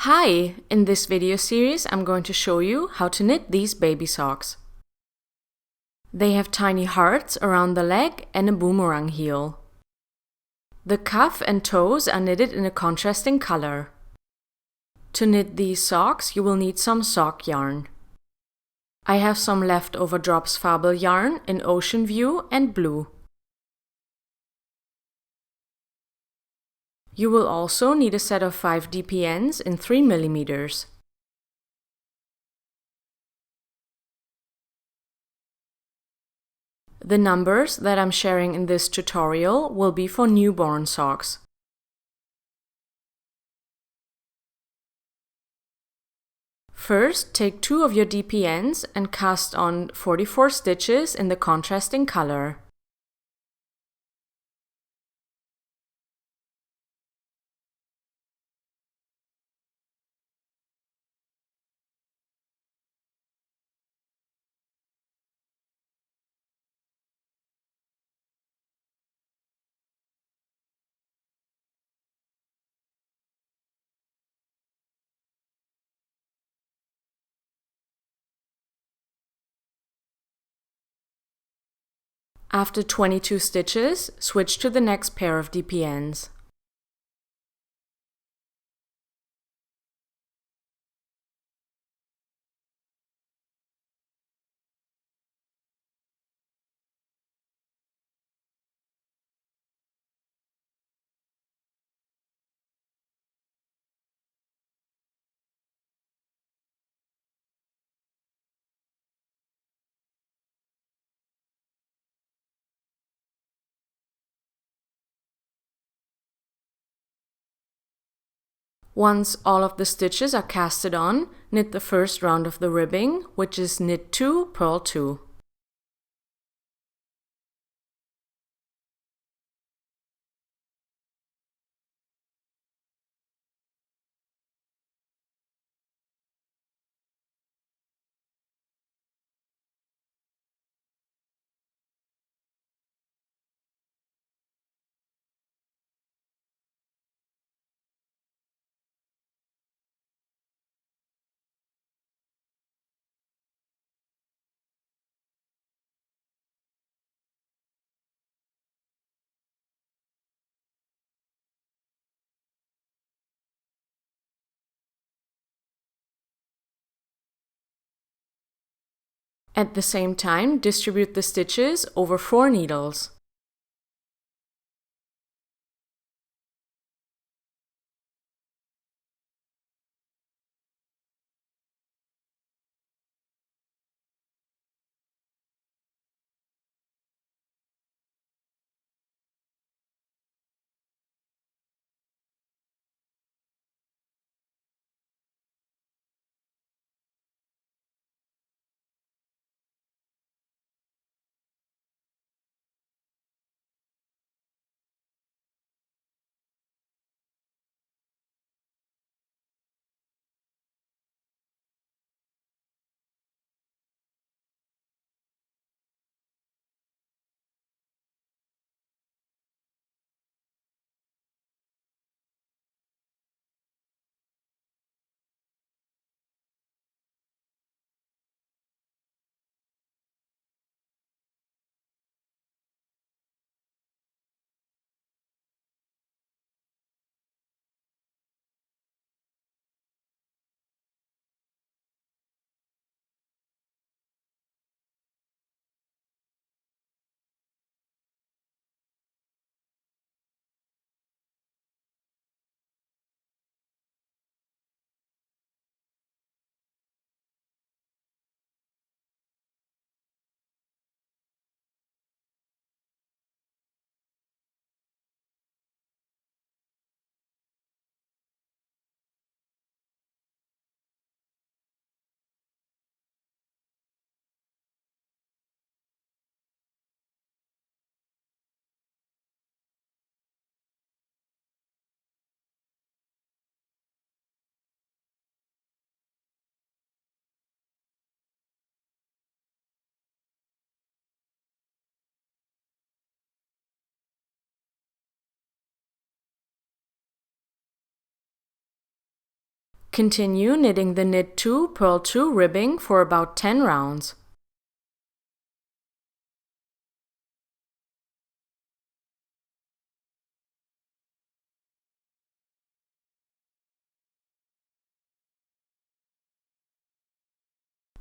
Hi! In this video series I'm going to show you how to knit these baby socks. They have tiny hearts around the leg and a boomerang heel. The cuff and toes are knitted in a contrasting color. To knit these socks you will need some sock yarn. I have some leftover Drops Fabel yarn in Ocean View and blue. You will also need a set of 5 DPNs in 3 mm. The numbers that I'm sharing in this tutorial will be for newborn socks. First, take 2 of your DPNs and cast on 44 stitches in the contrasting color. After 22 stitches, switch to the next pair of DPNs. Once all of the stitches are casted on, knit the first round of the ribbing, which is knit 2, purl 2. At the same time, distribute the stitches over 4 needles. Continue knitting the knit 2, purl 2 ribbing for about 10 rounds.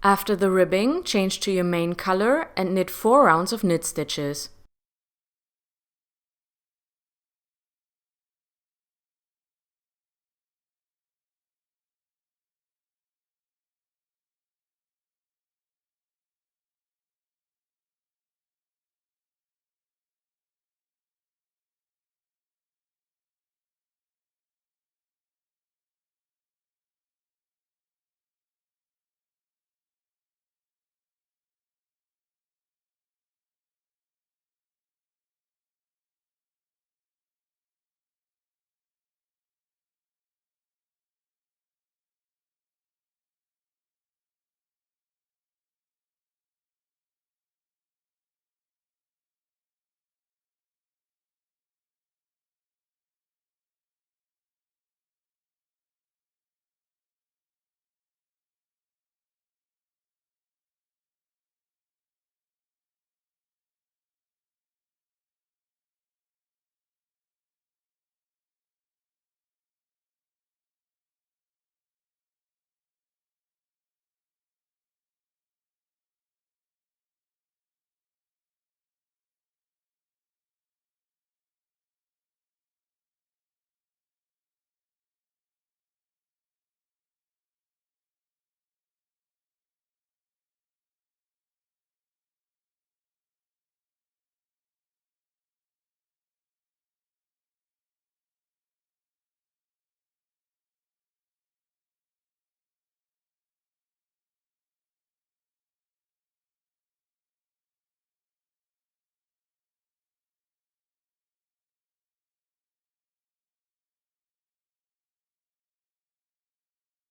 After the ribbing, change to your main color and knit 4 rounds of knit stitches.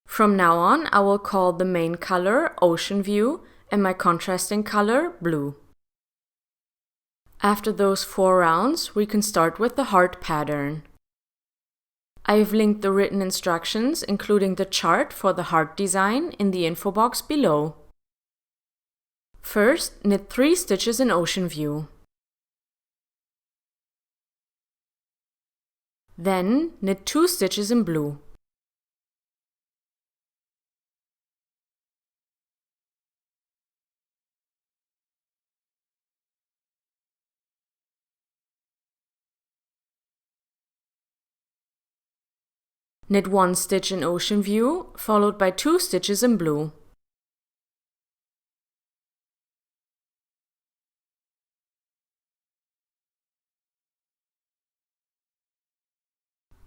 From now on, I will call the main color Ocean View and my contrasting color Blue. After those 4 rounds, we can start with the heart pattern. I have linked the written instructions, including the chart for the heart design, in the info box below. First, knit 3 stitches in Ocean View. Then, knit 2 stitches in Blue. Knit 1 stitch in Ocean View, followed by 2 stitches in Blue.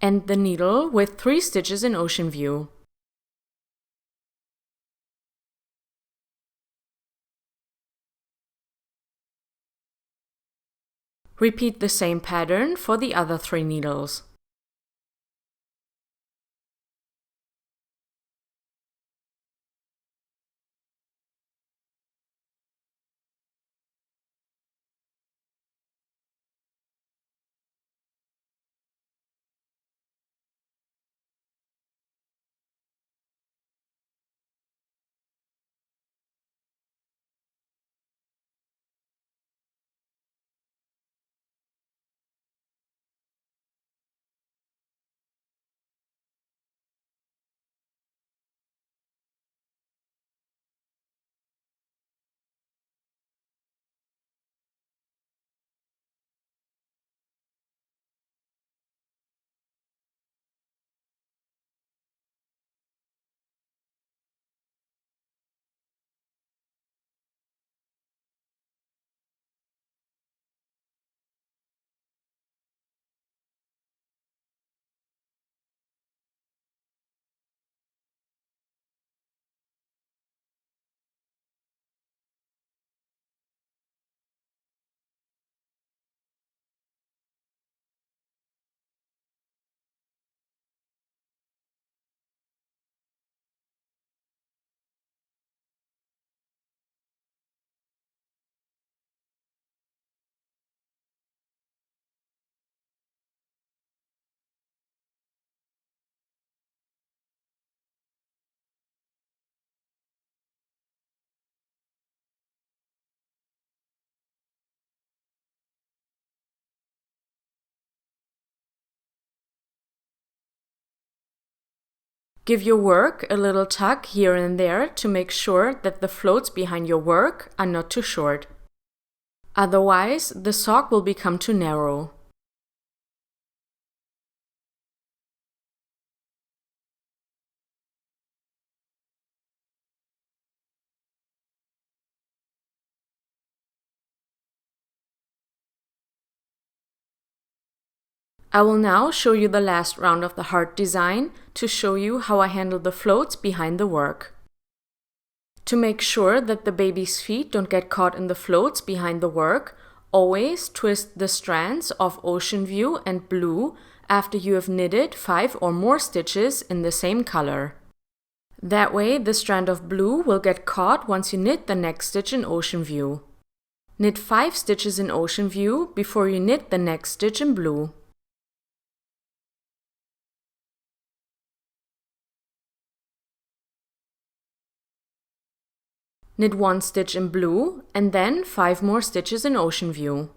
End the needle with 3 stitches in Ocean View. Repeat the same pattern for the other 3 needles. Give your work a little tug here and there to make sure that the floats behind your work are not too short. Otherwise, the sock will become too narrow. I will now show you the last round of the heart design to show you how I handle the floats behind the work. To make sure that the baby's feet don't get caught in the floats behind the work, always twist the strands of Ocean View and Blue after you have knitted 5 or more stitches in the same color. That way, the strand of blue will get caught once you knit the next stitch in Ocean View. Knit 5 stitches in Ocean View before you knit the next stitch in blue. Knit 1 stitch in blue and then 5 more stitches in Ocean View.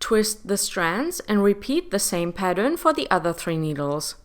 Twist the strands and repeat the same pattern for the other 3 needles.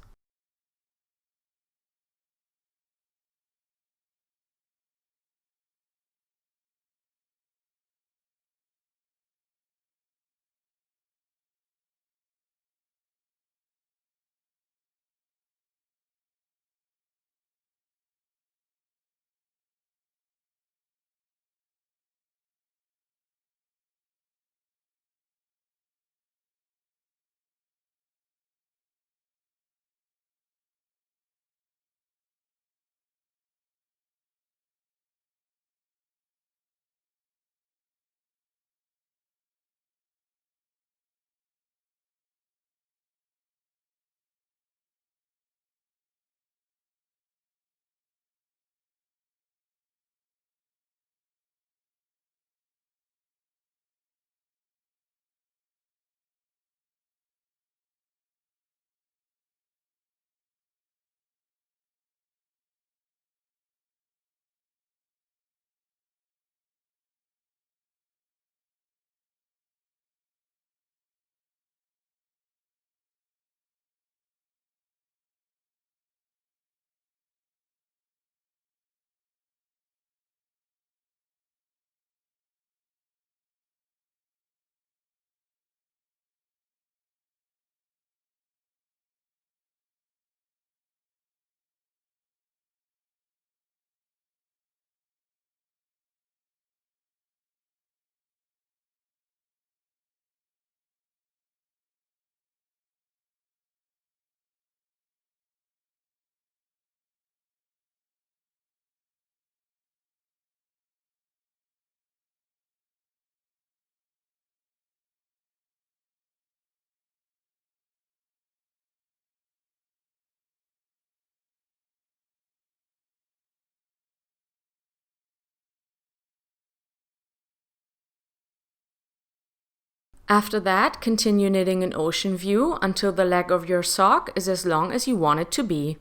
After that, continue knitting in Ocean View until the leg of your sock is as long as you want it to be.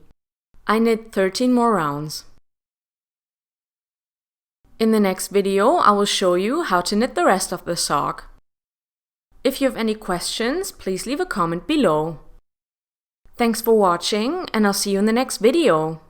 I knit 13 more rounds. In the next video, I will show you how to knit the rest of the sock. If you have any questions, please leave a comment below. Thanks for watching, and I'll see you in the next video.